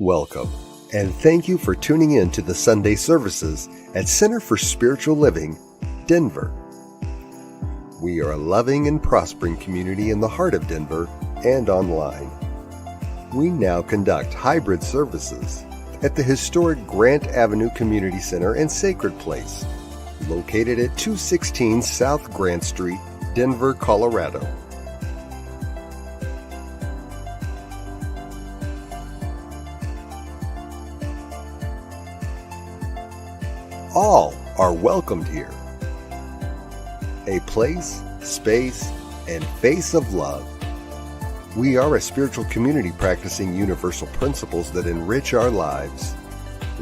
Welcome, and thank you for tuning in to the Sunday services at Center for Spiritual Living, Denver. We are a loving and prospering community in the heart of Denver and online. We now conduct hybrid services at the historic Grant Avenue Community Center and Sacred Place, located at 216 South Grant Street, Denver, Colorado. All are welcomed here. A place, space, and face of love. We are a spiritual community practicing universal principles that enrich our lives.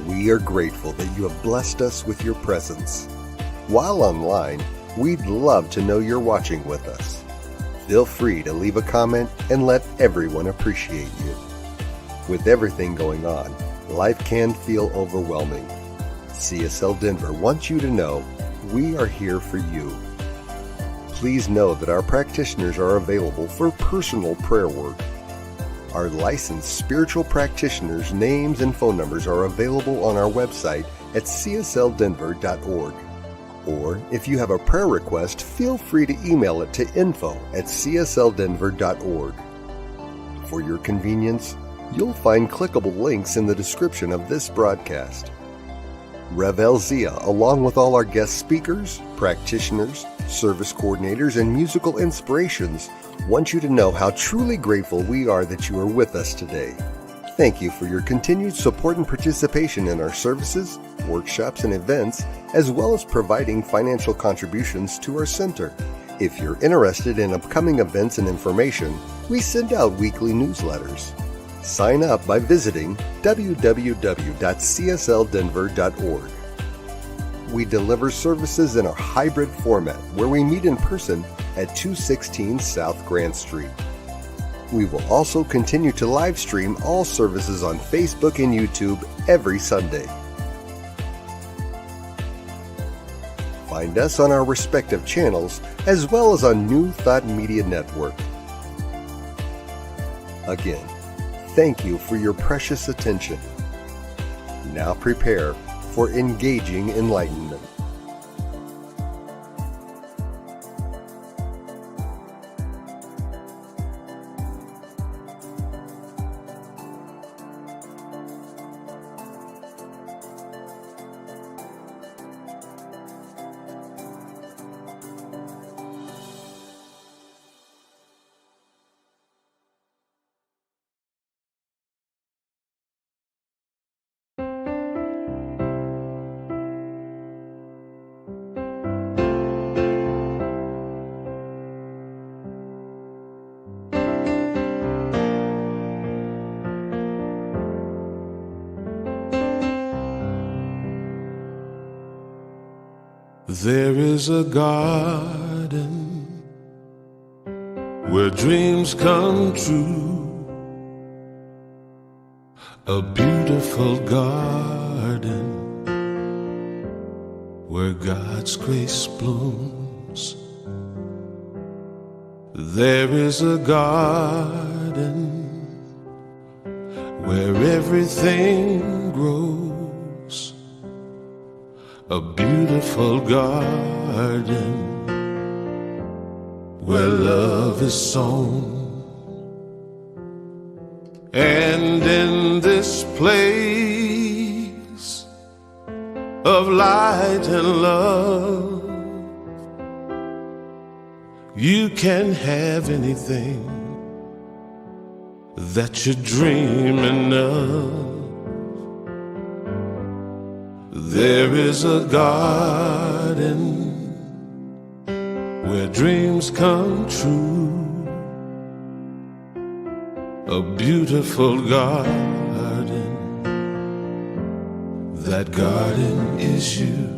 We are grateful that you have blessed us with your presence. While online, we'd love to know you're watching with us. Feel free to leave a comment and let everyone appreciate you. With everything going on, life can feel overwhelming. CSL Denver wants you to know we are here for you. Please know that our practitioners are available for personal prayer work. Our licensed spiritual practitioners' names and phone numbers are available on our website at csldenver.org. Or if you have a prayer request, feel free to email it to info@csldenver.org. For your convenience, you'll find clickable links in the description of this broadcast. Rev Elzia, along with all our guest speakers, practitioners, service coordinators, and musical inspirations, want you to know how truly grateful we are that you are with us today. Thank you for your continued support and participation in our services, workshops, and events, as well as providing financial contributions to our center. If you're interested in upcoming events and information, we send out weekly newsletters. Sign up by visiting www.csldenver.org. We deliver services in a hybrid format where we meet in person at 216 South Grant Street. We will also continue to live stream all services on Facebook and YouTube every Sunday. Find us on our respective channels as well as on New Thought Media Network. Again, thank you for your precious attention. Now prepare for engaging enlightenment. There is a garden where dreams come true, a beautiful garden where God's grace blooms. There is a garden where everything grows, a beautiful garden where love is sown. And in this place of light and love, you can have anything that you're dreaming of. There is a garden where dreams come true, a beautiful garden. That garden is you.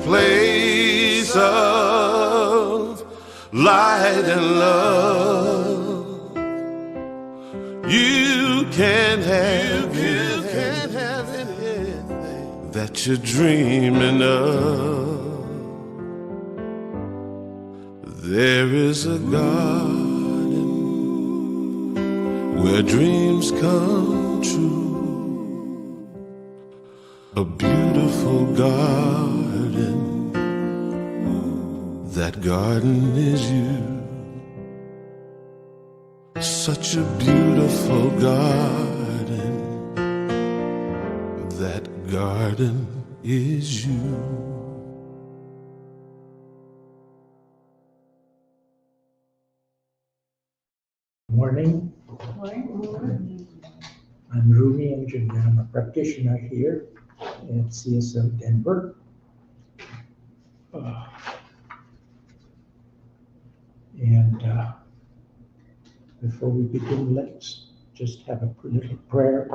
place of light and love. You can't have anything that you're dreaming of. There is a garden where dreams come true, a beautiful garden. That garden is you. Such a beautiful garden. That garden is you. Morning. I'm Rumi and I'm a practitioner here at CSL Denver. Before we begin, let's just have a little prayer.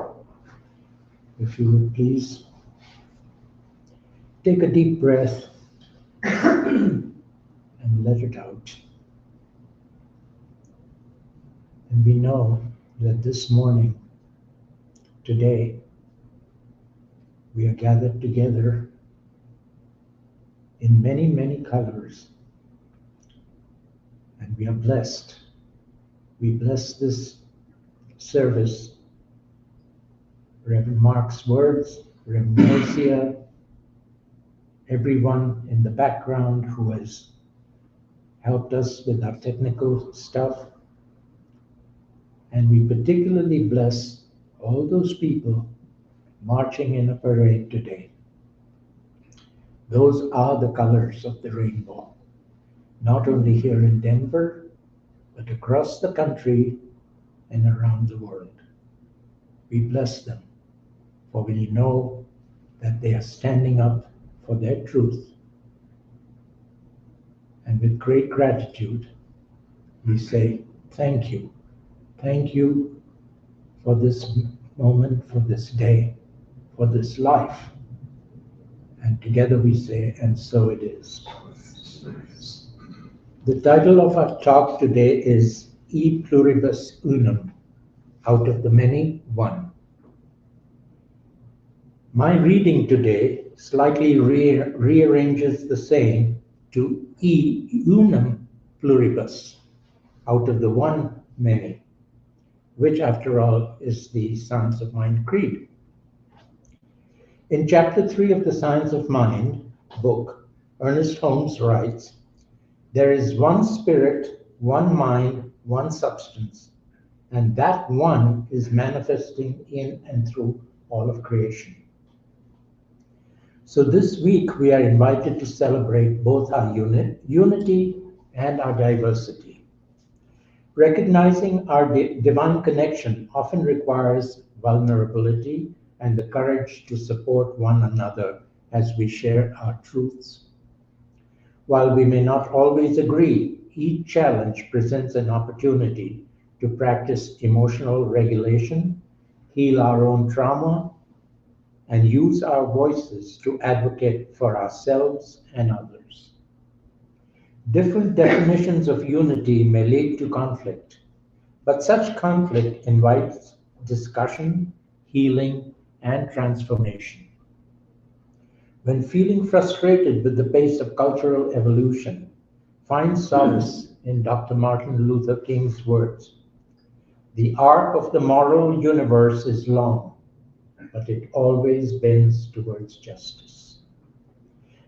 If you would please take a deep breath and let it out. And we know that this morning, today, we are gathered together in many, many colors. And we are blessed. We bless this service. Reverend Mark's words, Reverend Marcia, everyone in the background who has helped us with our technical stuff. And we particularly bless all those people marching in a parade today. Those are the colors of the rainbow, not only here in Denver, but across the country and around the world. We bless them, for we know that they are standing up for their truth. And with great gratitude, we say, thank you. Thank you for this moment, for this day, for this life. And together we say, and so it is. The title of our talk today is E Pluribus Unum, out of the many, one. My reading today slightly rearranges the saying to E Unum Pluribus, out of the one, many, which after all is the Science of Mind Creed. In chapter 3 of the Science of Mind book, Ernest Holmes writes, there is one spirit, one mind, one substance, and that one is manifesting in and through all of creation. So this week we are invited to celebrate both our unity and our diversity. Recognizing our divine connection often requires vulnerability and the courage to support one another as we share our truths. While we may not always agree, each challenge presents an opportunity to practice emotional regulation, heal our own trauma, and use our voices to advocate for ourselves and others. Different definitions of unity may lead to conflict, but such conflict invites discussion, healing, and transformation. When feeling frustrated with the pace of cultural evolution, find solace in Dr. Martin Luther King's words. The arc of the moral universe is long, but it always bends towards justice.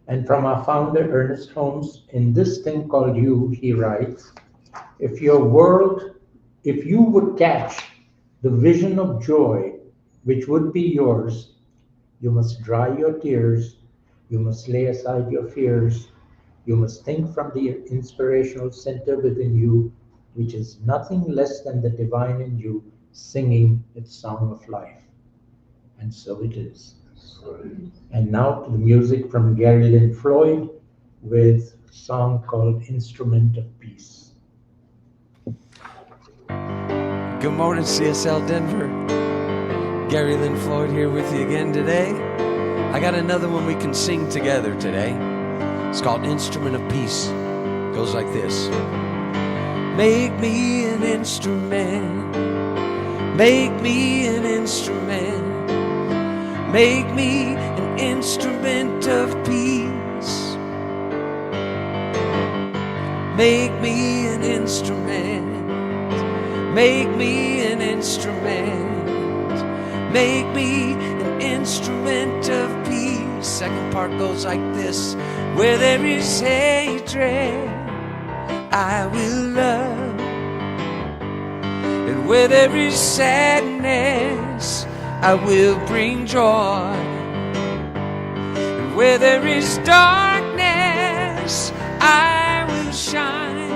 And from our founder, Ernest Holmes, in This Thing Called You, he writes, if you would catch the vision of joy which would be yours, you must dry your tears, you must lay aside your fears, you must think from the inspirational center within you, which is nothing less than the divine in you singing its song of life. And so it is. And now to the music from Lynn Floyd with a song called Instrument of Peace. Good morning, CSL Denver. Lynn Floyd here with you again today. I got another one we can sing together today. It's called Instrument of Peace. It goes like this. Make me an instrument. Make me an instrument. Make me an instrument of peace. Make me an instrument. Make me an instrument. Make me an instrument of peace. Second part goes like this. Where there is hatred, I will love. And where there is sadness, I will bring joy. And where there is darkness, I will shine.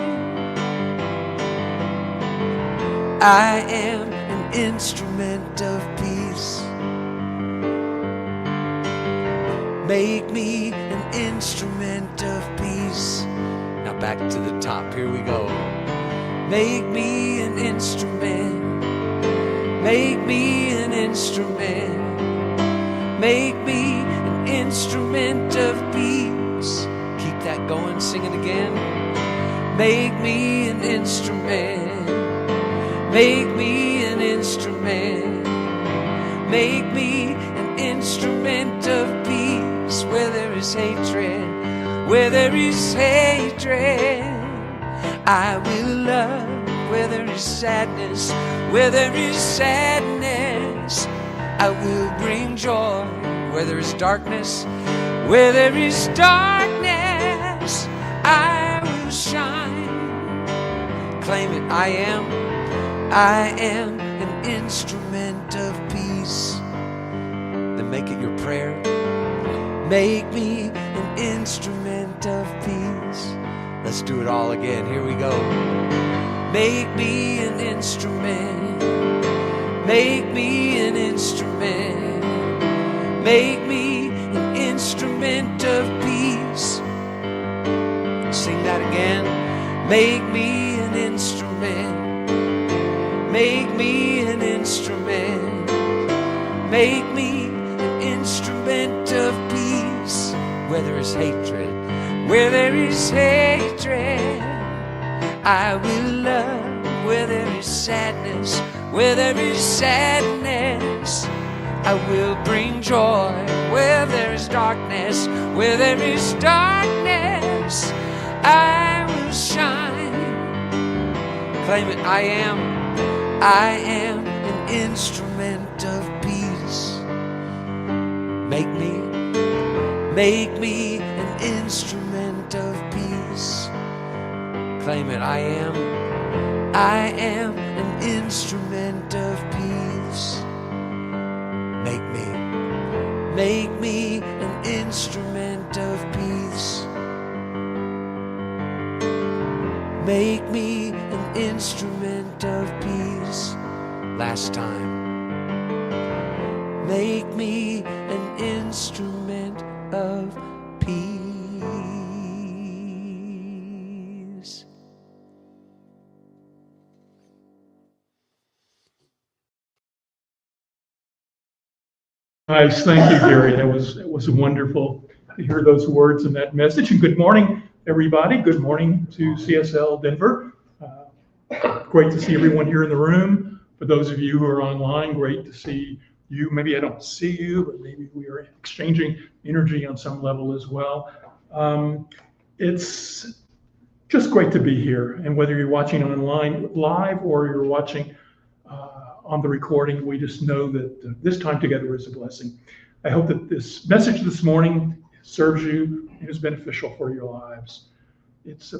I am an instrument of peace. Make me an instrument of peace. Now back to the top, here we go. Make me an instrument. Make me an instrument. Make me an instrument of peace. Keep that going, sing it again. Make me an instrument. Make me an instrument. Make me an instrument of peace. Where there is hatred, where there is hatred, I will love. Where there is sadness, where there is sadness, I will bring joy. Where there is darkness, where there is darkness, I will shine. Claim it. I am an instrument of peace. Then make it your prayer. Make me an instrument of peace. Let's do it all again. Here we go. Make me an instrument. Make me an instrument. Make me an instrument of peace. Sing that again. Make me an instrument. Make me an instrument. Make me an instrument of peace. Where there is hatred, where there is hatred, I will love. Where there is sadness, where there is sadness, I will bring joy. Where there is darkness, where there is darkness, I will shine. Claim it. I am an instrument of peace. Make me an instrument of peace. Claim it. I am an instrument of peace. Make me an instrument of peace. Make me an instrument of peace. Last time. Make me an instrument of peace. Nice, thank you, Gary. It was wonderful to hear those words and that message. And good morning, everybody. Good morning to CSL Denver. Great to see everyone here in the room. For those of you who are online, great to see you. Maybe I don't see you, but maybe we are exchanging energy on some level as well. It's just great to be here. And whether you're watching online live or you're watching on the recording, we just know that this time together is a blessing. I hope that this message this morning serves you and is beneficial for your lives.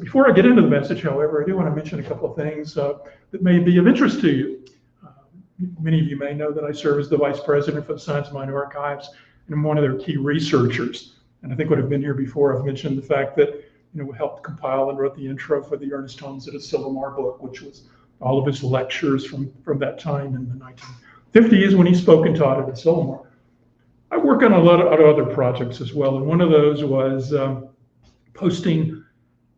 Before I get into the message, however, I do want to mention a couple of things that may be of interest to you. Many of you may know that I serve as the Vice President for the Science Mind Archives, and I'm one of their key researchers. And I think what I've been here before, I've mentioned the fact that we helped compile and wrote the intro for the Ernest Holmes at a Silvermar book, which was all of his lectures from that time in the 1950s when he spoke and taught at Silvermar. I work on a lot of other projects as well, and one of those was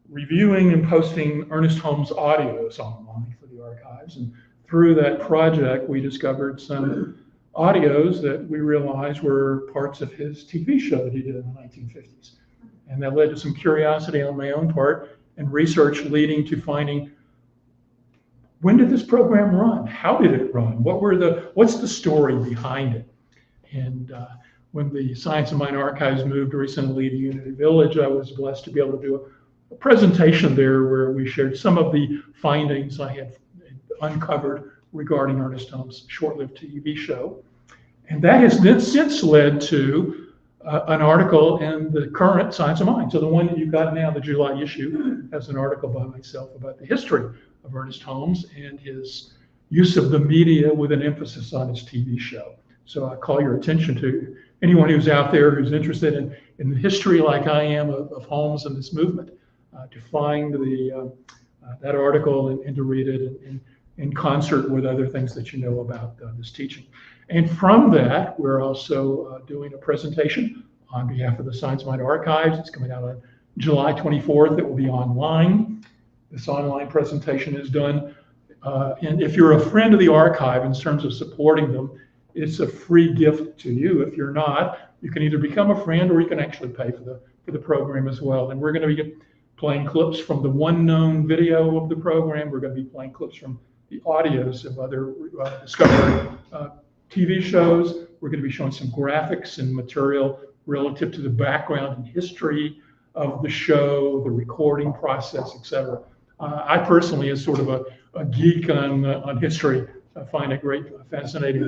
reviewing and posting Ernest Holmes audios online for the archives. And through that project, we discovered some audios that we realized were parts of his TV show that he did in the 1950s. And that led to some curiosity on my own part and research leading to finding, when did this program run? How did it run? What's the story behind it? And when the Science of Mind Archives moved recently to Unity Village, I was blessed to be able to do a presentation there where we shared some of the findings I had uncovered regarding Ernest Holmes' short-lived TV show. And that has then since led to an article in the current Science of Mind. So the one that you've got now, the July issue, has an article by myself about the history of Ernest Holmes and his use of the media with an emphasis on his TV show. So I call your attention to anyone who's out there who's interested in the history like I am of Holmes and this movement, to find that article and to read it in concert with other things that you know about this teaching. And from that, we're also doing a presentation on behalf of the Science of Mind Archives. It's coming out on July 24th. It will be online. This online presentation is done. And if you're a friend of the archive in terms of supporting them, it's a free gift to you. If you're not, you can either become a friend or you can actually pay for the program as well. And we're going to be playing clips from the one known video of the program. We're going to be playing clips from the audios of other Discovery TV shows. We're going to be showing some graphics and material relative to the background and history of the show, the recording process, etc. I personally, as sort of a geek on history, I find it great, fascinating,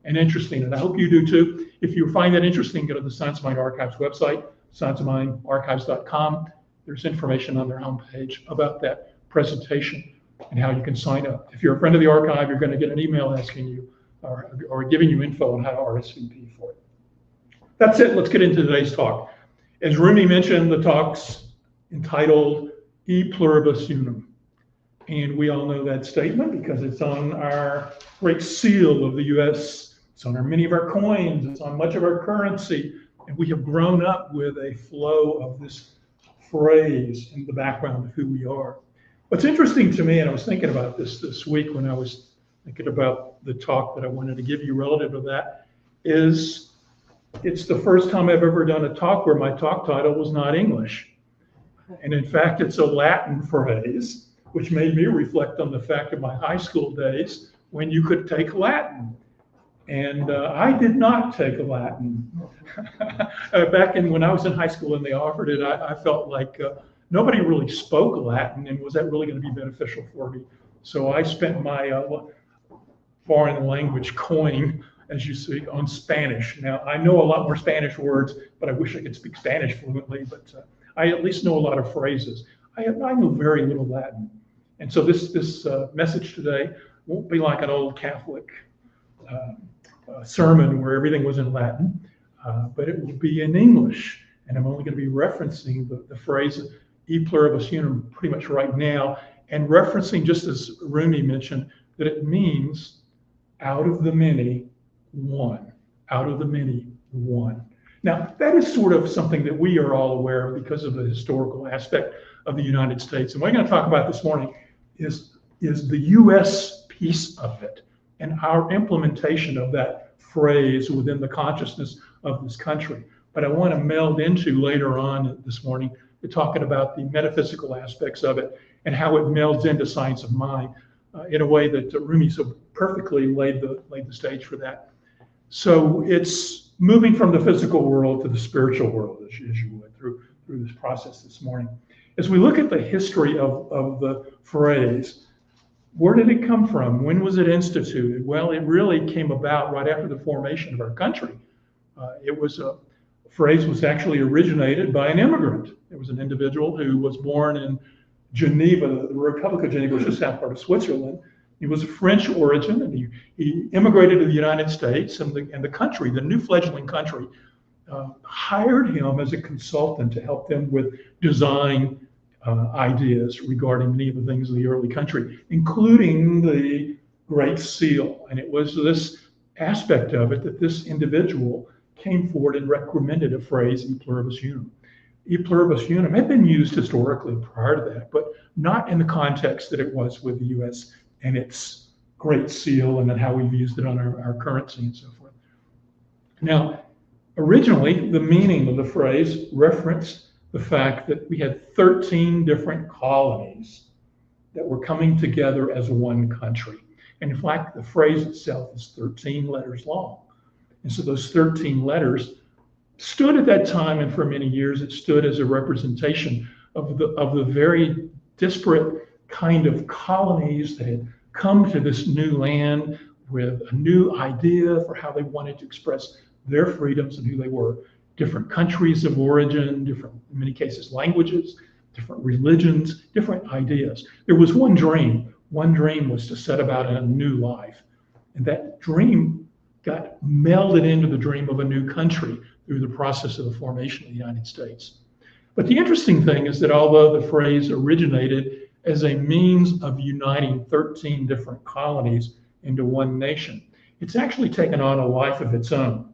and interesting, and I hope you do too. If you find that interesting, go to the Science of Mind Archives website, scienceofmindarchives.com. There's information on their homepage about that presentation and how you can sign up. If you're a friend of the archive, you're going to get an email asking you or giving you info on how to RSVP for it. That's it. Let's get into today's talk. As Rumi mentioned, the talk's entitled E Pluribus Unum. And we all know that statement because it's on our great seal of the U.S. It's on many of our coins. It's on much of our currency. And we have grown up with a flow of this phrase in the background of who we are. What's interesting to me, and I was thinking about this week when I was thinking about the talk that I wanted to give you relative to that, is it's the first time I've ever done a talk where my talk title was not English. And in fact, it's a Latin phrase, which made me reflect on the fact of my high school days when you could take Latin. And I did not take Latin. Back when I was in high school and they offered it, I felt like nobody really spoke Latin, and was that really going to be beneficial for me? So I spent my foreign language coin, as you see, on Spanish. Now, I know a lot more Spanish words, but I wish I could speak Spanish fluently, but I at least know a lot of phrases. I know very little Latin. And so this message today won't be like an old Catholic sermon where everything was in Latin, but it will be in English. And I'm only going to be referencing the phrase E Pluribus Unum pretty much right now, and referencing, just as Rumi mentioned, that it means out of the many, one. Out of the many, one. Now, that is sort of something that we are all aware of because of the historical aspect of the United States. And what I'm going to talk about this morning is the U.S. piece of it and our implementation of that phrase within the consciousness of this country. But I want to meld into later on this morning to talking about the metaphysical aspects of it and how it melds into Science of Mind in a way that Rumi so perfectly laid the stage for that. So it's moving from the physical world to the spiritual world, as you went through this process this morning. As we look at the history of the phrase, where did it come from? When was it instituted? Well, it really came about right after the formation of our country. Phrase was actually originated by an immigrant. It was an individual who was born in Geneva, the Republic of Geneva, which is south part of Switzerland. He was of French origin, and he immigrated to the United States, and the country, the new fledgling country, hired him as a consultant to help them with design ideas regarding many of the things of the early country, including the Great Seal. And it was this aspect of it that this individual came forward and recommended a phrase, E Pluribus Unum. E Pluribus Unum had been used historically prior to that, but not in the context that it was with the U.S. and its Great Seal, and then how we've used it on our currency and so forth. Now, Originally, the meaning of the phrase referenced the fact that we had 13 different colonies that were coming together as one country. And in fact, the phrase itself is 13 letters long. And so those 13 letters stood at that time, and for many years, it stood as a representation of the very disparate kind of colonies that had come to this new land with a new idea for how they wanted to express their freedoms and who they were. Different countries of origin, different, in many cases, languages, different religions, different ideas. There was one dream. One dream was to set about a new life. And that dream got melded into the dream of a new country through the process of the formation of the United States. But the interesting thing is that although the phrase originated as a means of uniting 13 different colonies into one nation, it's actually taken on a life of its own.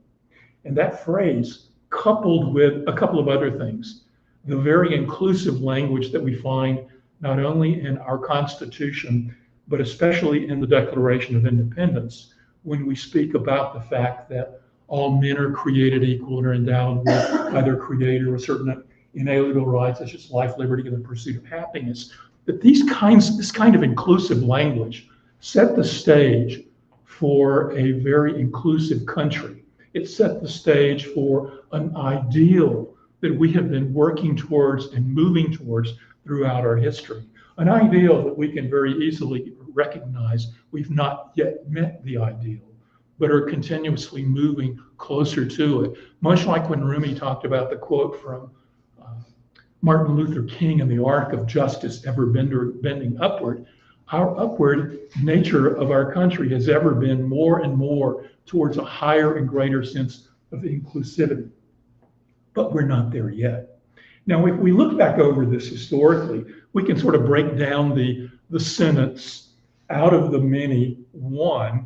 And that phrase, coupled with a couple of other things, the very inclusive language that we find not only in our Constitution, but especially in the Declaration of Independence, when we speak about the fact that all men are created equal and are endowed with by their Creator with certain inalienable rights, such as life, liberty, and the pursuit of happiness, that this kind of inclusive language set the stage for a very inclusive country. It set the stage for an ideal that we have been working towards and moving towards throughout our history. An ideal that we can very easily recognize we've not yet met the ideal, but are continuously moving closer to it. Much like when Rumi talked about the quote from Martin Luther King in the arc of justice ever bending upward, our upward nature of our country has ever been more and more towards a higher and greater sense of inclusivity. But we're not there yet. Now, if we look back over this historically, we can sort of break down the sentence, out of the many, one,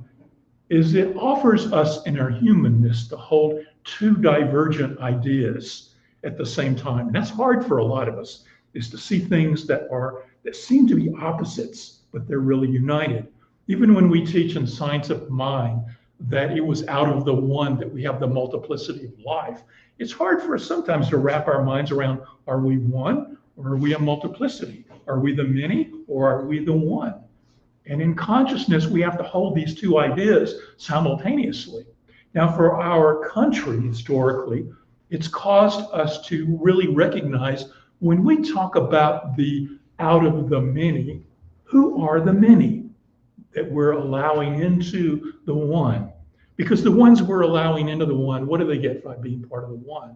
is it offers us in our humanness to hold two divergent ideas at the same time. And that's hard for a lot of us, is to see things that seem to be opposites, but they're really united. Even when we teach in Science of Mind that it was out of the one that we have the multiplicity of life, it's hard for us sometimes to wrap our minds around, are we one or are we a multiplicity? Are we the many or are we the one? And in consciousness, we have to hold these two ideas simultaneously. Now, for our country, historically, it's caused us to really recognize when we talk about the out of the many, who are the many that we're allowing into the one? Because the ones we're allowing into the one, what do they get by being part of the one?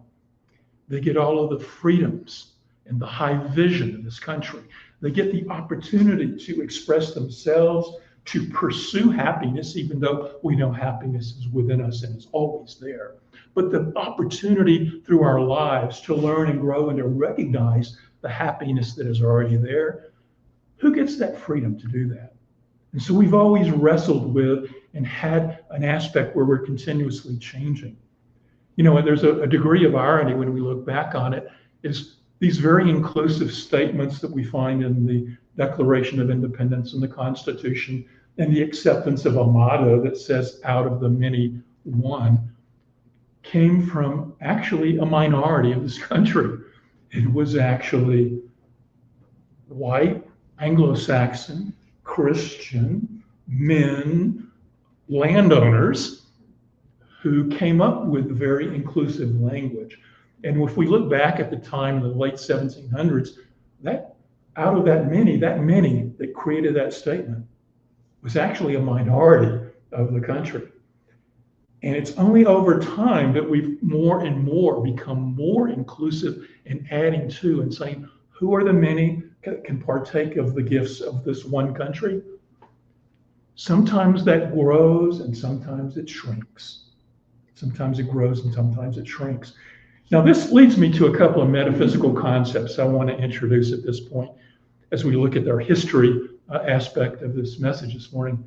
They get all of the freedoms and the high vision of this country. They get the opportunity to express themselves, to pursue happiness, even though we know happiness is within us and is always there. But the opportunity through our lives to learn and grow and to recognize the happiness that is already there. Who gets that freedom to do that? And so we've always wrestled with and had an aspect where we're continuously changing. You know, and there's a degree of irony when we look back on it, is these very inclusive statements that we find in the Declaration of Independence and the Constitution, and the acceptance of a motto that says, out of the many, one, came from actually a minority of this country. It was actually white, Anglo-Saxon, Christian, men, landowners who came up with very inclusive language. And if we look back at the time in the late 1700s, that out of that many that created that statement was actually a minority of the country. And it's only over time that we've more and more become more inclusive and adding to and saying, who are the many that can partake of the gifts of this one country? Sometimes that grows and sometimes it shrinks. Sometimes it grows and sometimes it shrinks. Now, this leads me to a couple of metaphysical concepts I want to introduce at this point as we look at our history aspect of this message this morning.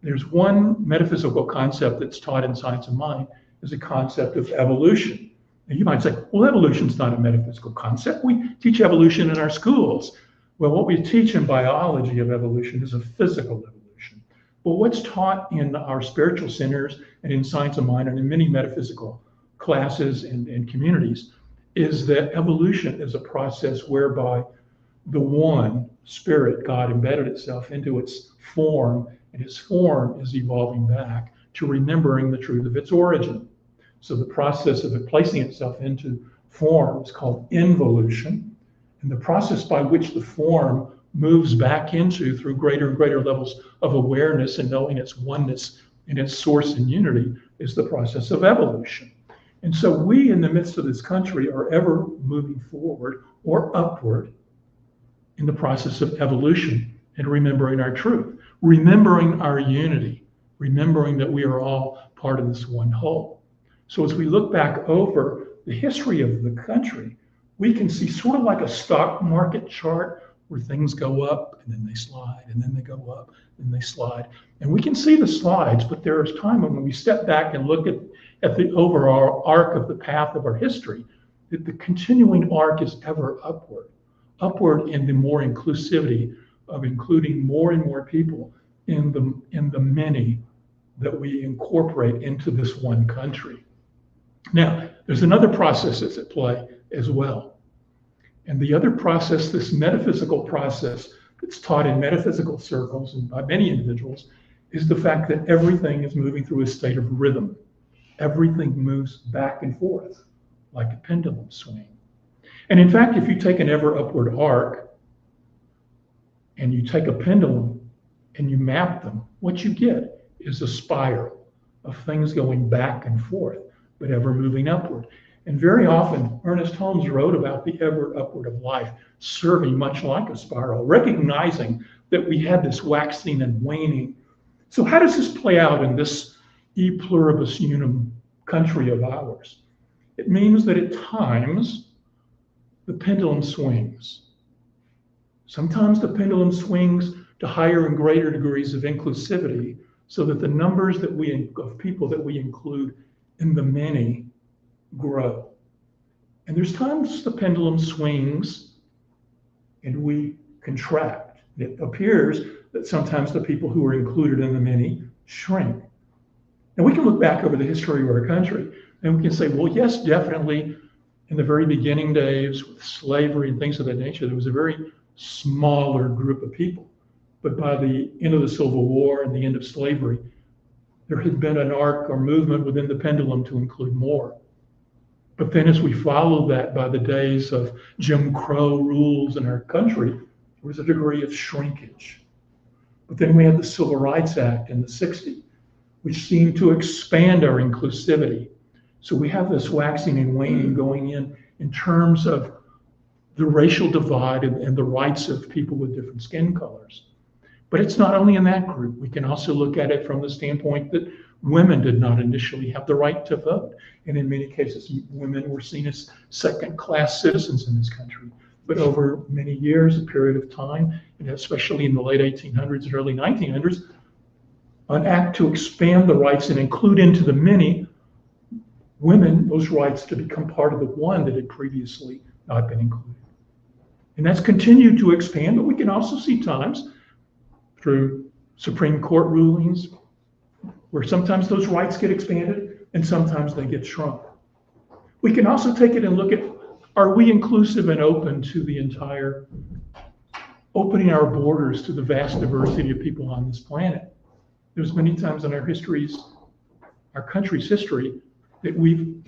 There's one metaphysical concept that's taught in Science of Mind, is a concept of evolution. And you might say, well, evolution's not a metaphysical concept. We teach evolution in our schools. Well, what we teach in biology of evolution is a physical evolution. But what's taught in our spiritual centers and in Science of Mind and in many metaphysical classes and communities, is that evolution is a process whereby the one spirit, God, embedded itself into its form, and its form is evolving back to remembering the truth of its origin. So the process of it placing itself into form is called involution, and the process by which the form moves back into through greater and greater levels of awareness and knowing its oneness and its source and unity is the process of evolution. And so we in the midst of this country are ever moving forward or upward in the process of evolution and remembering our truth, remembering our unity, remembering that we are all part of this one whole. So as we look back over the history of the country, we can see sort of like a stock market chart where things go up and then they slide and then they go up and they slide. And we can see the slides, but there is time when we step back and look at the overall arc of the path of our history, that the continuing arc is ever upward in the more inclusivity of including more and more people in the many that we incorporate into this one country. Now, there's another process that's at play as well. And the other process, this metaphysical process that's taught in metaphysical circles and by many individuals, is the fact that everything is moving through a state of rhythm. Everything moves back and forth like a pendulum swing. And in fact, if you take an ever upward arc and you take a pendulum and you map them, what you get is a spiral of things going back and forth, but ever moving upward. And very often, Ernest Holmes wrote about the ever upward of life serving much like a spiral, recognizing that we had this waxing and waning. So how does this play out in this e pluribus unum country of ours? It means that at times, the pendulum swings. Sometimes the pendulum swings to higher and greater degrees of inclusivity so that the numbers of people that we include in the many grow. And there's times the pendulum swings and we contract. It appears that sometimes the people who are included in the many shrink. And we can look back over the history of our country and we can say, well, yes, definitely in the very beginning days with slavery and things of that nature, there was a very smaller group of people. But by the end of the Civil War and the end of slavery, there had been an arc or movement within the pendulum to include more. But then as we followed that by the days of Jim Crow rules in our country, there was a degree of shrinkage. But then we had the Civil Rights Act in the 60s, which seemed to expand our inclusivity. So we have this waxing and waning going in terms of the racial divide and the rights of people with different skin colors. But it's not only in that group. We can also look at it from the standpoint that women did not initially have the right to vote. And in many cases, women were seen as second-class citizens in this country. But over many years, a period of time, and especially in the late 1800s and early 1900s, an act to expand the rights and include into the many women those rights to become part of the one that had previously not been included. And that's continued to expand, but we can also see times through Supreme Court rulings where sometimes those rights get expanded and sometimes they get shrunk. We can also take it and look at, are we inclusive and open to the entire, opening our borders to the vast diversity of people on this planet? There's many times in our country's history, that we've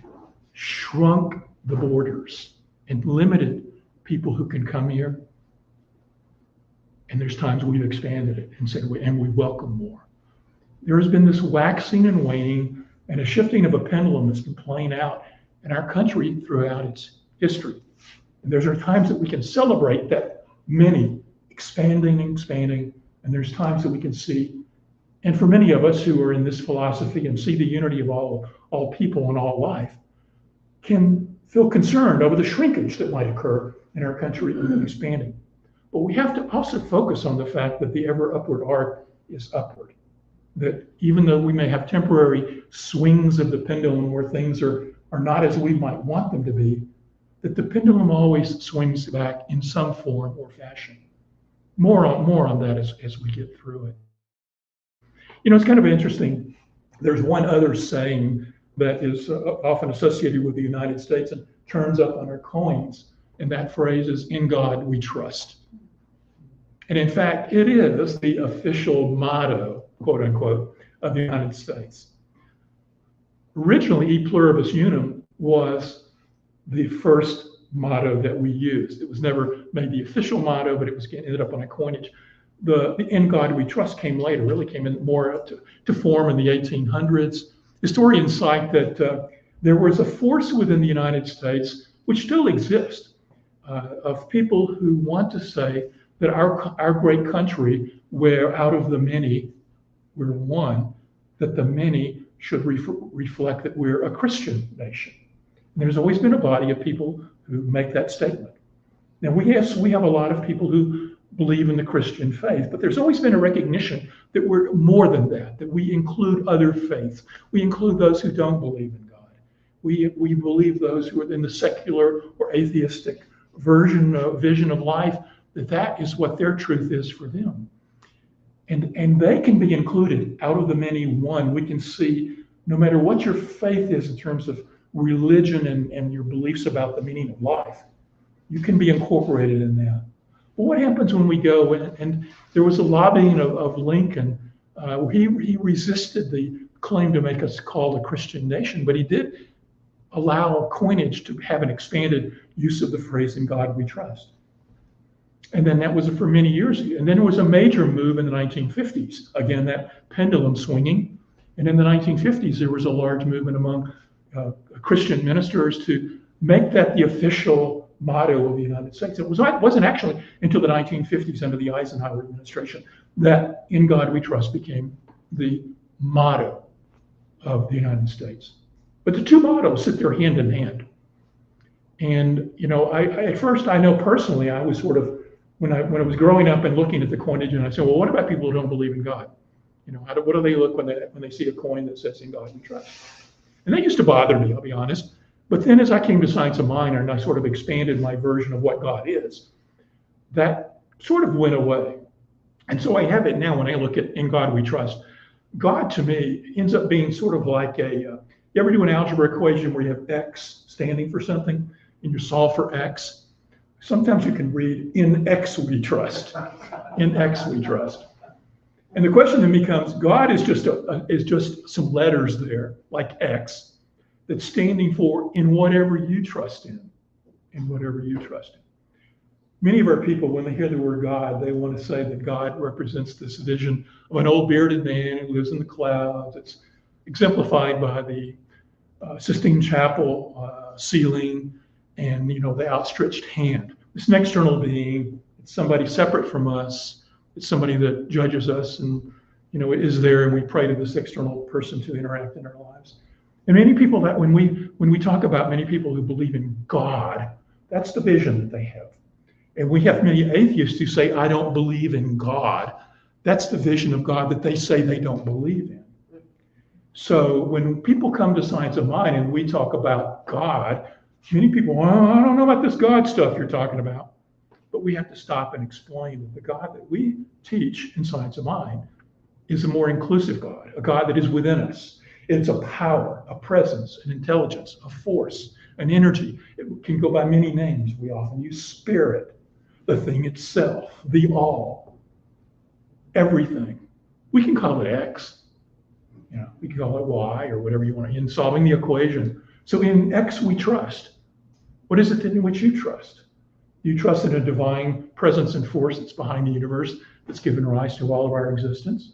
shrunk the borders and limited people who can come here. And there's times we've expanded it and said, and we welcome more. There has been this waxing and waning and a shifting of a pendulum that's been playing out in our country throughout its history. And there's times that we can celebrate that many expanding, and there's times that we can see, and for many of us who are in this philosophy and see the unity of all people and all life, can feel concerned over the shrinkage that might occur in our country in expanding. But we have to also focus on the fact that the ever upward arc is upward. That even though we may have temporary swings of the pendulum where things are not as we might want them to be, that the pendulum always swings back in some form or fashion. More on that as we get through it. You know, it's kind of interesting. There's one other saying that is often associated with the United States and turns up on our coins. And that phrase is, "In God we trust." And in fact, it is the official motto, quote unquote, of the United States. Originally, E Pluribus Unum was the first motto that we used. It was never made the official motto, but it was ended up on a coinage. The "In God we trust" came later, really came in more to form in the 1800s. Historians cite that there was a force within the United States, which still exists, of people who want to say that our great country, where out of the many we're one, that the many should reflect that we're a Christian nation. And there's always been a body of people who make that statement. Now, we have a lot of people who believe in the Christian faith, but there's always been a recognition that we're more than that, that we include other faiths. We include those who don't believe in God. We believe those who are in the secular or atheistic vision of life, that is what their truth is for them. And they can be included out of the many one. We can see no matter what your faith is in terms of religion and your beliefs about the meaning of life, you can be incorporated in that. But what happens when we go, and there was a lobbying of Lincoln, he resisted the claim to make us called a Christian nation, but he did allow coinage to have an expanded use of the phrase, "In God we trust." And then that was for many years. And then there was a major move in the 1950s. Again, that pendulum swinging. And in the 1950s, there was a large movement among Christian ministers to make that the official motto of the United States. It wasn't actually until the 1950s under the Eisenhower administration that "In God we trust" became the motto of the United States. But the two mottos sit there hand in hand. And, at first, I know personally, I was sort of, when I was growing up and looking at the coinage, and I said, well, what about people who don't believe in God? What do they look when they see a coin that says "In God we trust"? And that used to bother me, I'll be honest. But then as I came to Science of Mind and I sort of expanded my version of what God is, that sort of went away. And so I have it now when I look at "In God we trust." God to me ends up being sort of like you ever do an algebra equation where you have X standing for something and you solve for X? Sometimes you can read "In X we trust." In X we trust. And the question then becomes, God is just some letters there, like X, that's standing for "in whatever you trust in." In whatever you trust in. Many of our people, when they hear the word God, they want to say that God represents this vision of an old bearded man who lives in the clouds. It's exemplified by the Sistine Chapel ceiling and the outstretched hand. It's an external being. It's somebody separate from us. It's somebody that judges us and is there, and we pray to this external person to interact in our lives. And many people, that when we talk about many people who believe in God, that's the vision that they have. And we have many atheists who say, "I don't believe in God." That's the vision of God that they say they don't believe in. So when people come to Science of Mind and we talk about God, many people, "I don't know about this God stuff you're talking about." But we have to stop and explain that the God that we teach in Science of Mind is a more inclusive God, a God that is within us. It's a power, a presence, an intelligence, a force, an energy. It can go by many names. We often use spirit, the thing itself, the all, everything. We can call it X. We can call it Y or whatever you want in solving the equation. So in X we trust. What is it in which you trust? You trust in a divine presence and force that's behind the universe, that's given rise to all of our existence.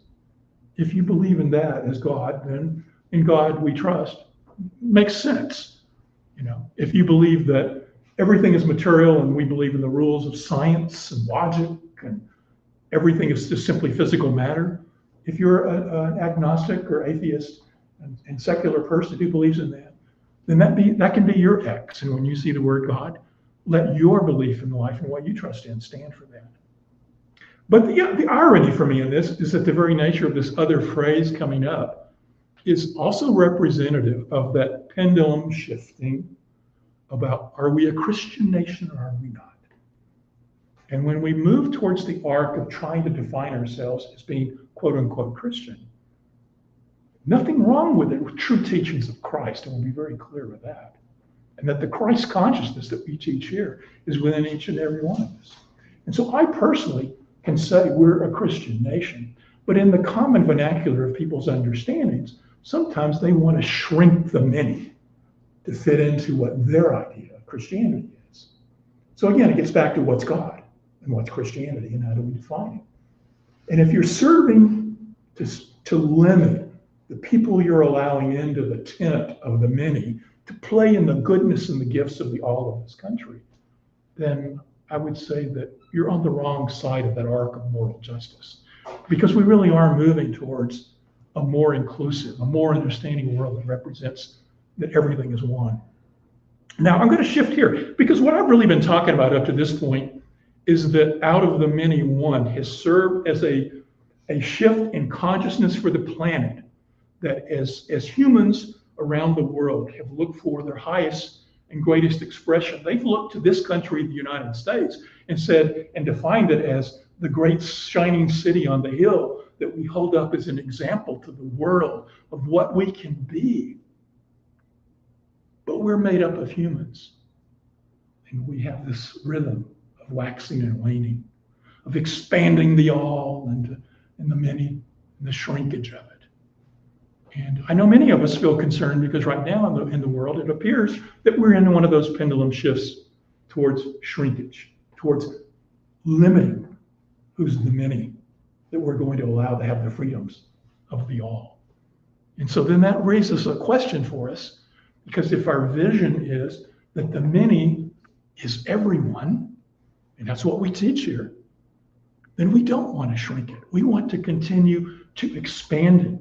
If you believe in that as God, then "In God we trust" makes sense. If you believe that everything is material and we believe in the rules of science and logic and everything is just simply physical matter, if you're an agnostic or atheist and secular person who believes in that, then that can be your X. And when you see the word God, let your belief in life and what you trust in stand for that. But the irony for me in this is that the very nature of this other phrase coming up is also representative of that pendulum shifting about, are we a Christian nation or are we not? And when we move towards the arc of trying to define ourselves as being quote unquote Christian, Nothing wrong with it, with true teachings of Christ, and we'll be very clear with that. And that the Christ consciousness that we teach here is within each and every one of us. And so I personally can say we're a Christian nation, but in the common vernacular of people's understandings, sometimes they want to shrink the many to fit into what their idea of Christianity is. So again, it gets back to what's God and what's Christianity and how do we define it. And if you're serving to limit the people you're allowing into the tent of the many to play in the goodness and the gifts of the all of this country, then I would say that you're on the wrong side of that arc of moral justice. Because we really are moving towards a more inclusive, a more understanding world that represents that everything is one. Now, I'm going to shift here, because what I've really been talking about up to this point is that out of the many, one has served as a shift in consciousness for the planet, that as humans around the world have looked for their highest and greatest expression, they've looked to this country, the United States, and said, and defined it as the great shining city on the hill that we hold up as an example to the world of what we can be. But we're made up of humans. And we have this rhythm of waxing and waning, of expanding the all and the many, and the shrinkage of it. And I know many of us feel concerned because right now in the world, it appears that we're in one of those pendulum shifts towards shrinkage, towards limiting who's the many that we're going to allow to have the freedoms of the all. And so then that raises a question for us, because if our vision is that the many is everyone, and that's what we teach here, then we don't want to shrink it. We want to continue to expand it.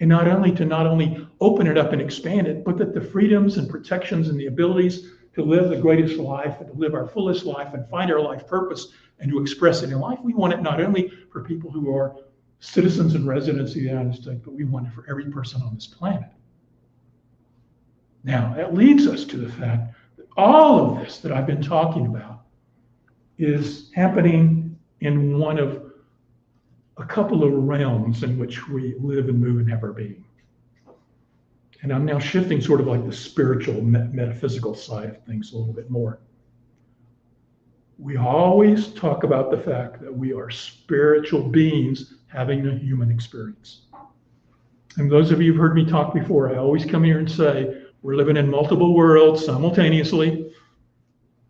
And not only open it up and expand it, but that the freedoms and protections and the abilities to live the greatest life and to live our fullest life and find our life purpose and to express it in life, we want it not only for people who are citizens and residents of the United States, but we want it for every person on this planet. Now, that leads us to the fact that all of this that I've been talking about is happening in one of a couple of realms in which we live and move and have our being. And I'm now shifting sort of like the spiritual, metaphysical side of things a little bit more. We always talk about the fact that we are spiritual beings having a human experience. And those of you who've heard me talk before, I always come here and say, we're living in multiple worlds simultaneously,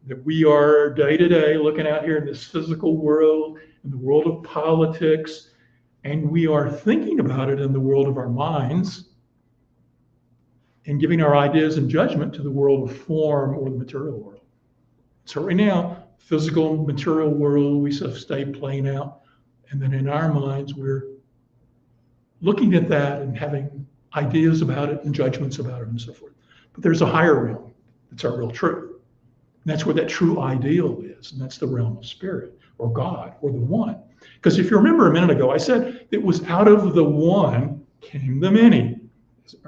that we are day to day looking out here in this physical world, in the world of politics, and we are thinking about it in the world of our minds and giving our ideas and judgment to the world of form or the material world. So right now, physical material world, we sort of stay playing out, and then in our minds, we're looking at that and having ideas about it and judgments about it and so forth. But there's a higher realm that's our real truth. And that's where that true ideal is, and that's the realm of spirit, or God, or the one. Because if you remember a minute ago, I said it was out of the one came the many,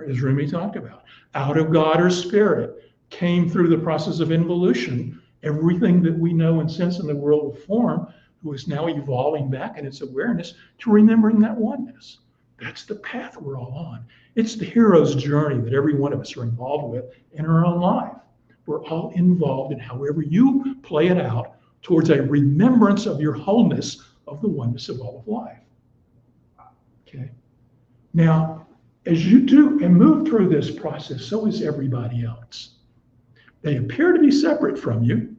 as Rumi talked about. Out of God or spirit came through the process of involution everything that we know and sense in the world of form, who is now evolving back in its awareness to remembering that oneness. That's the path we're all on. It's the hero's journey that every one of us are involved with in our own life. We're all involved in however you play it out towards a remembrance of your wholeness of the oneness of all of life. Okay. Now, as you do and move through this process, so is everybody else. They appear to be separate from you,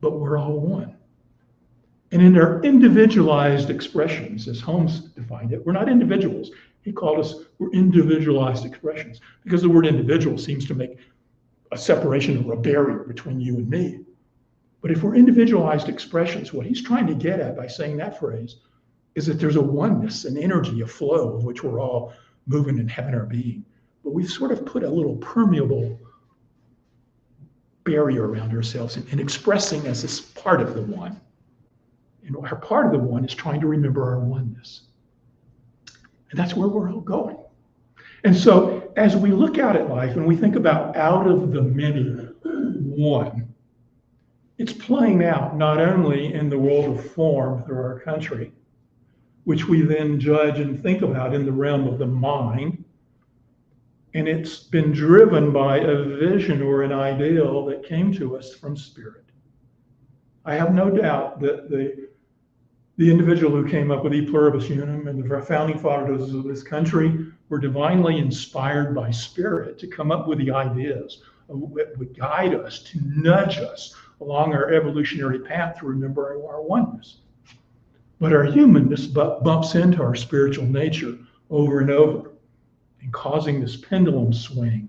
but we're all one. And in their individualized expressions, as Holmes defined it, we're not individuals. He called us, we're individualized expressions, because the word individual seems to make a separation or a barrier between you and me. But if we're individualized expressions, what he's trying to get at by saying that phrase is that there's a oneness, an energy, a flow of which we're all moving and having our being. But we've sort of put a little permeable barrier around ourselves and expressing as this part of the one. And our part of the one is trying to remember our oneness. And that's where we're all going. And so as we look out at life and we think about out of the many, one, it's playing out not only in the world of form through our country, which we then judge and think about in the realm of the mind. And it's been driven by a vision or an ideal that came to us from spirit. I have no doubt that the individual who came up with E Pluribus Unum and the founding fathers of this country were divinely inspired by spirit to come up with the ideas that would guide us, to nudge us along our evolutionary path to remember our oneness. But our humanness bumps into our spiritual nature over and over, and causing this pendulum swing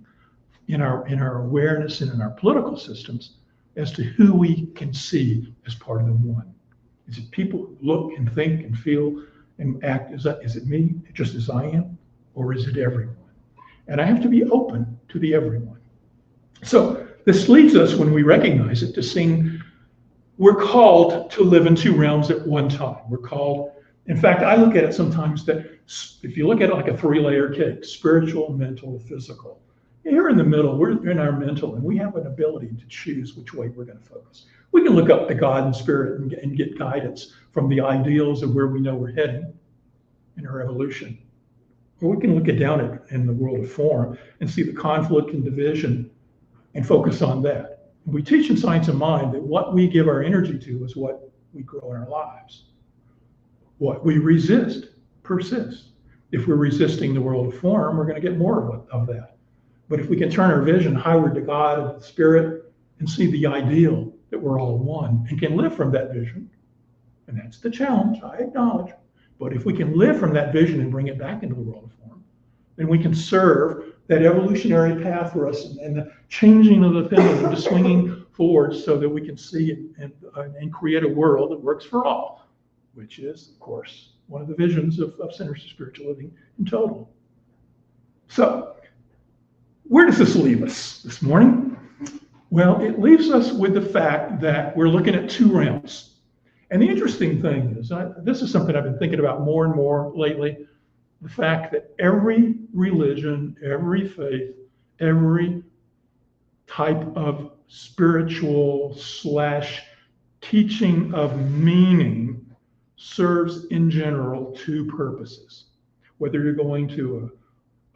in our awareness and in our political systems as to who we can see as part of the one. Is it people who look and think and feel and act? Is it me, just as I am? Or is it everyone? And I have to be open to the everyone. So this leads us, when we recognize it, to seeing we're called to live in two realms at one time. We're called, in fact, I look at it sometimes that if you look at it like a three-layer cake, spiritual, mental, physical. Here in the middle, we're in our mental, and we have an ability to choose which way we're going to focus. We can look up to God and spirit and get guidance from the ideals of where we know we're heading in our evolution. Or we can look it down in the world of form and see the conflict and division and focus on that. We teach in Science of Mind that what we give our energy to is what we grow in our lives. What we resist persists. If we're resisting the world of form, we're going to get more of that. But if we can turn our vision highward to God and the Spirit and see the ideal that we're all one and can live from that vision, and that's the challenge, I acknowledge, but if we can live from that vision and bring it back into the world of form, then we can serve that evolutionary path for us and the changing of the pendulum to swinging forward so that we can see and create a world that works for all, which is, of course, one of the visions of Centers for Spiritual Living in total. So, where does this leave us this morning? Well, it leaves us with the fact that we're looking at two realms. And the interesting thing is, this is something I've been thinking about more and more lately, the fact that every religion, every faith, every type of spiritual / teaching of meaning serves in general two purposes. Whether you're going to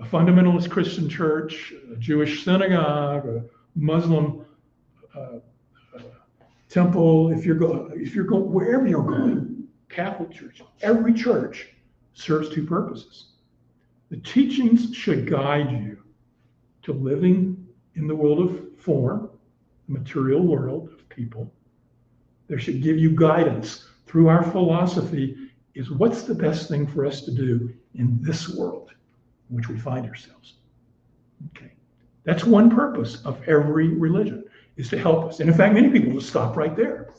a fundamentalist Christian church, a Jewish synagogue, a Muslim temple, if you're going wherever you're going, Catholic church, every church serves two purposes. The teachings should guide you to living in the world of form, the material world of people. They should give you guidance through our philosophy is what's the best thing for us to do in this world in which we find ourselves. Okay. That's one purpose of every religion, is to help us. And in fact, many people will stop right there.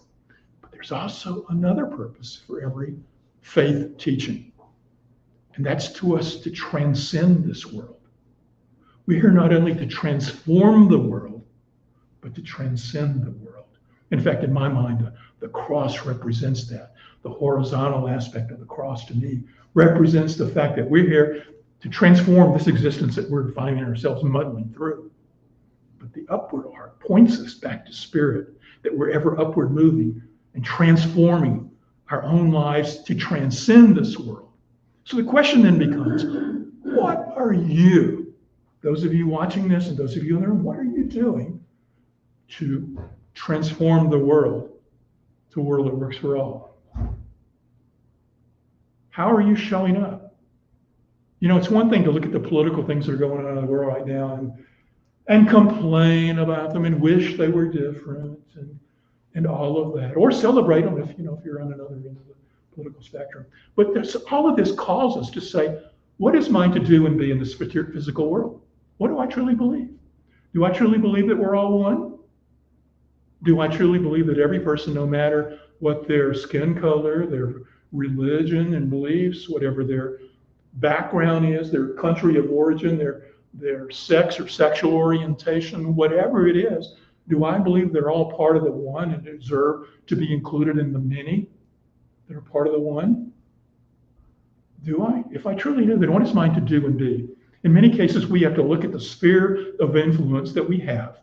But there's also another purpose for every faith teaching. And that's to us to transcend this world. We're here not only to transform the world, but to transcend the world. In fact, in my mind, the cross represents that. The horizontal aspect of the cross to me represents the fact that we're here to transform this existence that we're finding ourselves muddling through. But the upward arc points us back to spirit, that we're ever upward moving and transforming our own lives to transcend this world. So the question then becomes, what are you, those of you watching this and those of you in the room, what are you doing to transform the world to a world that works for all? How are you showing up? You know, it's one thing to look at the political things that are going on in the world right now and complain about them and wish they were different and all of that, or celebrate them if you're on another end of the political spectrum. But all of this calls us to say, what is mine to do and be in this physical world? What do I truly believe? Do I truly believe that we're all one? Do I truly believe that every person, no matter what their skin color, their religion and beliefs, whatever their background is, their country of origin, their sex or sexual orientation, whatever it is, do I believe they're all part of the one and deserve to be included in the many that are part of the one? Do I? If I truly do, then what is mine to do and be? In many cases, we have to look at the sphere of influence that we have.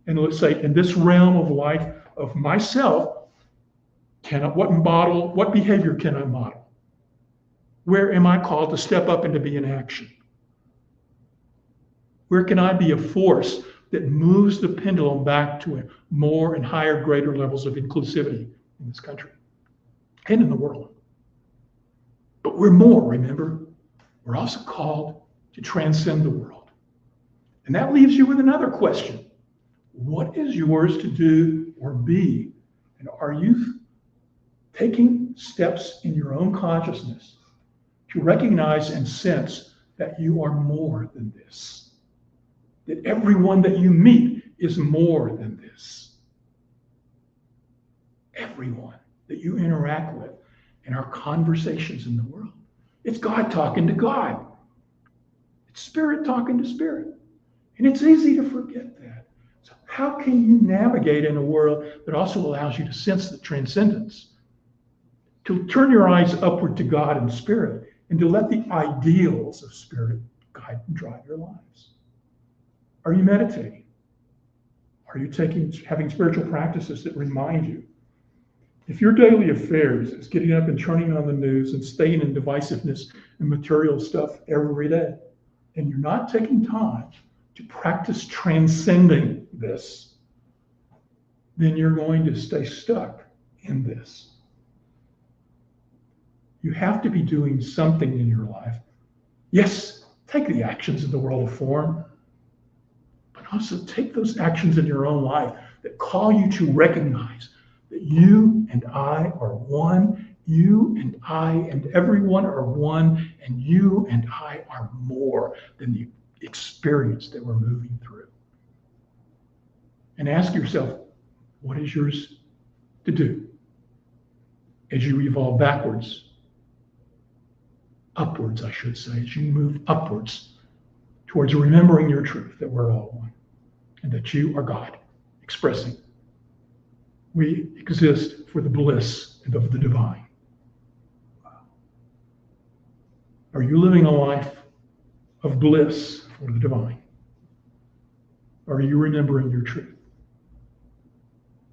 And let's say, in this realm of life of myself, what behavior can I model? Where am I called to step up and to be in action? Where can I be a force that moves the pendulum back to more and higher, greater levels of inclusivity in this country and in the world? But we're more, remember? We're also called to transcend the world. And that leaves you with another question. What is yours to do or be? And are you taking steps in your own consciousness to recognize and sense that you are more than this? That everyone that you meet is more than this. Everyone that you interact with in our conversations in the world. It's God talking to God. It's spirit talking to spirit. And it's easy to forget that. So how can you navigate in a world that also allows you to sense the transcendence? To turn your eyes upward to God and spirit, and to let the ideals of spirit guide and drive your lives. Are you meditating? Are you having spiritual practices that remind you? If your daily affairs is getting up and turning on the news and staying in divisiveness and material stuff every day, and you're not taking time to practice transcending this, then you're going to stay stuck in this. You have to be doing something in your life. Yes, take the actions in the world of form, but also take those actions in your own life that call you to recognize that you and I are one, you and I and everyone are one, and you and I are more than the experience that we're moving through. And ask yourself, what is yours to do as you evolve backwards? Upwards, I should say, as you move upwards towards remembering your truth, that we're all one, and that you are God, expressing. We exist for the bliss of the divine. Are you living a life of bliss for the divine? Are you remembering your truth?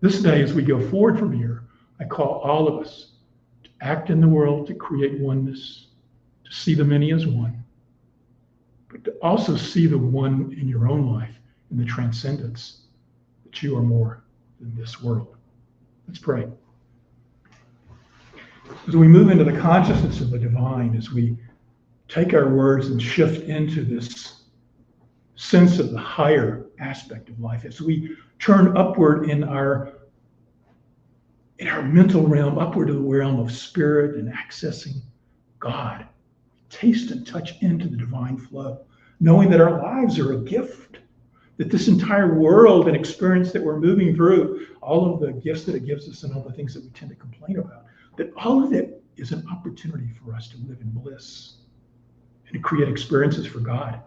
This day, as we go forward from here, I call all of us to act in the world, to create oneness, to see the many as one, but to also see the one in your own life, in the transcendence, that you are more than this world. Let's pray. As we move into the consciousness of the divine, as we take our words and shift into this sense of the higher aspect of life, as we turn upward in our mental realm, upward to the realm of spirit and accessing God, taste and touch into the divine flow, knowing that our lives are a gift, that this entire world and experience that we're moving through, all of the gifts that it gives us and all the things that we tend to complain about, that all of it is an opportunity for us to live in bliss and to create experiences for God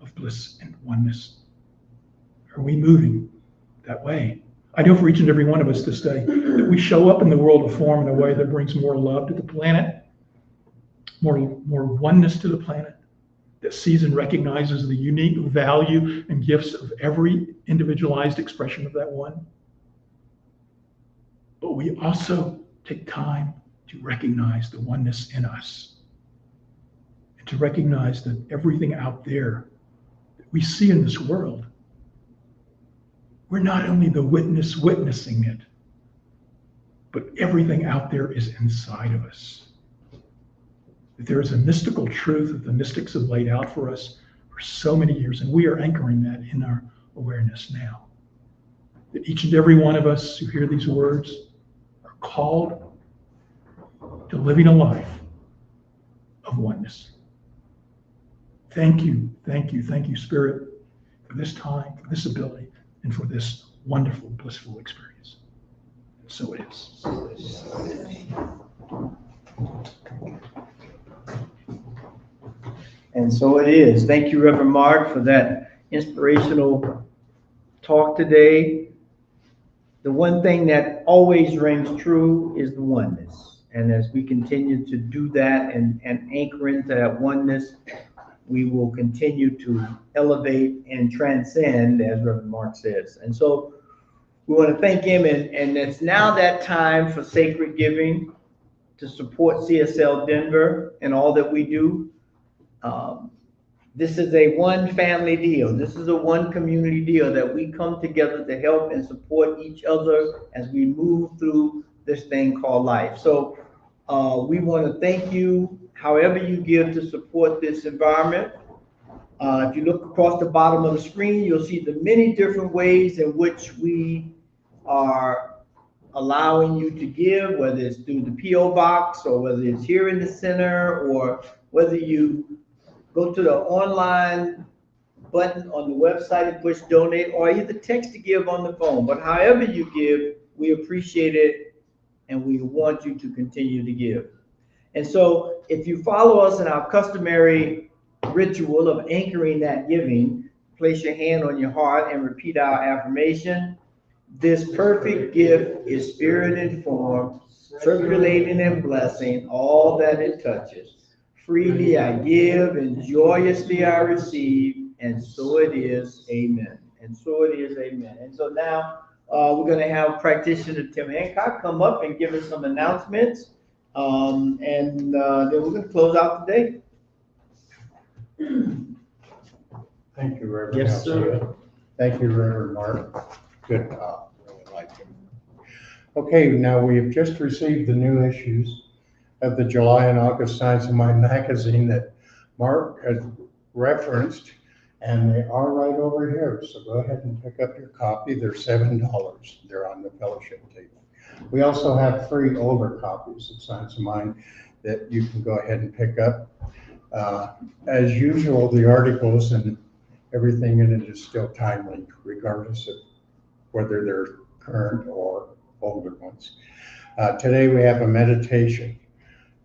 of bliss and oneness. Are we moving that way? I know for each and every one of us this day that we show up in the world of form in a way that brings more love to the planet, more oneness to the planet, that sees and recognizes the unique value and gifts of every individualized expression of that one. But we also take time to recognize the oneness in us, and to recognize that everything out there that we see in this world, we're not only the witness witnessing it, but everything out there is inside of us. That there is a mystical truth that the mystics have laid out for us for so many years, and we are anchoring that in our awareness now. That each and every one of us who hear these words are called to living a life of oneness. Thank you, Spirit, for this time, for this ability, and for this wonderful, blissful experience. And so it is. And so it is. Thank you, Reverend Mark, for that inspirational talk today. The one thing that always rings true is the oneness. And as we continue to do that and anchor into that oneness, we will continue to elevate and transcend, as Reverend Mark says. And so we want to thank him. And it's now that time for sacred giving. to support CSL Denver and all that we do. This is a one family deal. This is a one community deal that we come together to help and support each other as we move through this thing called life. So we want to thank you, however you give to support this environment. If you look across the bottom of the screen, you'll see the many different ways in which we are allowing you to give, whether it's through the P.O. box or whether it's here in the center, or whether you go to the online button on the website and push donate, or either text to give on the phone. But however you give, we appreciate it and we want you to continue to give. And so if you follow us in our customary ritual of anchoring that giving, place your hand on your heart and repeat our affirmation. This perfect gift is spirit informed, circulating and blessing all that it touches. Freely I give and joyously I receive, and so it is, amen. And so it is, amen. And so now we're going to have practitioner Tim Hancock come up and give us some announcements, and then we're going to close out the day. Thank you, Reverend. Yes, sir. Thank you, Reverend Mark. Good talk. Really liked it. Okay, now we have just received the new issues of the July and August Science of Mind magazine that Mark had referenced, and they are right over here. So go ahead and pick up your copy. They're $7. They're on the fellowship table. We also have 3 older copies of Science of Mind that you can go ahead and pick up. As usual, the articles and everything in it is still timely, regardless of whether they're current or older ones. Today we have a meditation.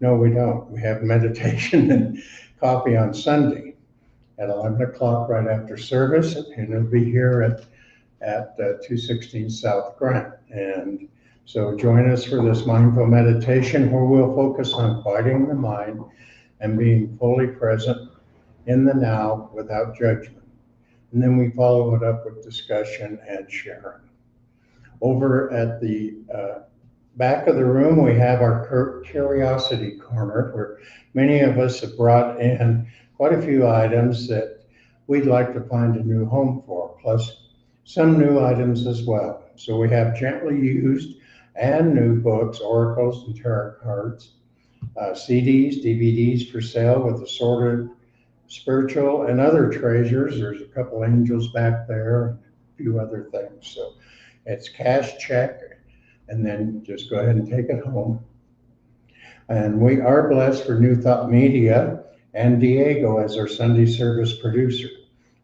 No, we don't. We have meditation and coffee on Sunday at 11 o'clock right after service, and it'll be here at 216 South Grant. And so join us for this mindful meditation where we'll focus on quieting the mind and being fully present in the now without judgment. And then we follow it up with discussion and sharing. Over at the back of the room, we have our curiosity corner where many of us have brought in quite a few items that we'd like to find a new home for, plus some new items as well. So we have gently used and new books, oracles and tarot cards, CDs, DVDs for sale with assorted spiritual and other treasures. There's a couple angels back there and a few other things. So it's cash check, and then just go ahead and take it home. And we are blessed for New Thought Media and Diego as our Sunday service producer.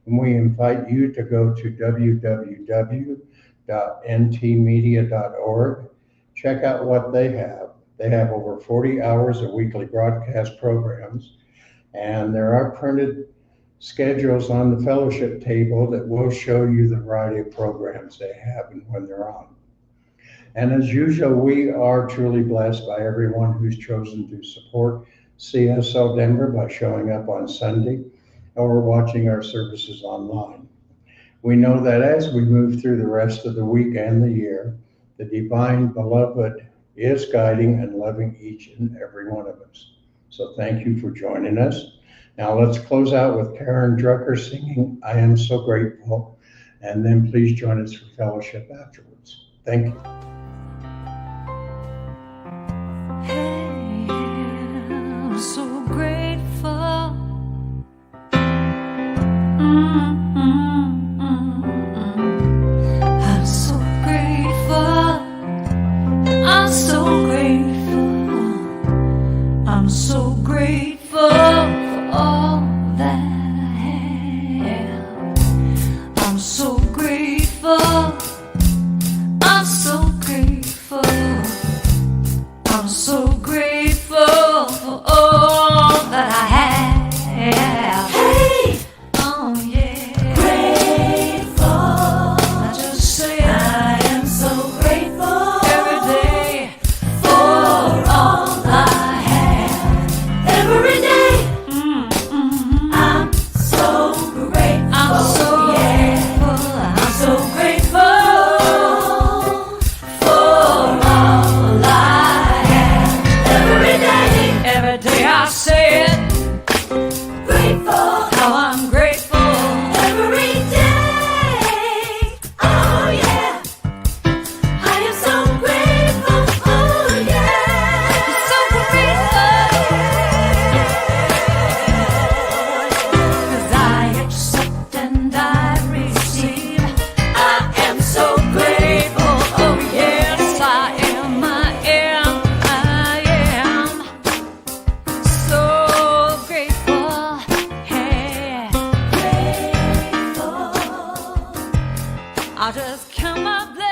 And we invite you to go to www.ntmedia.org. Check out what they have. They have over 40 hours of weekly broadcast programs, and there are printed schedules on the fellowship table that will show you the variety of programs they have and when they're on. And as usual, we are truly blessed by everyone who's chosen to support CSL Denver by showing up on Sunday or watching our services online. We know that as we move through the rest of the week and the year, the divine beloved is guiding and loving each and every one of us. So thank you for joining us. Now let's close out with Karen Drucker singing I Am So Grateful, and then please join us for fellowship afterwards. Thank you. Hey, I'm so grateful. I'm so grateful. I'm so grateful. I'm so grateful for all that I have. I'm so grateful. I'm so grateful. I'm so grateful for all that I have. Hey, oh yeah, grateful. I just say I am so grateful every day for all I have. I said, grateful, how I'm grateful every day. Oh yeah, I am so grateful. Oh yeah, so grateful. 'Cause I accept and I receive. I am so grateful. Oh yes, I am. I am. I am so grateful. Hey, grateful. I'll just count my blessings.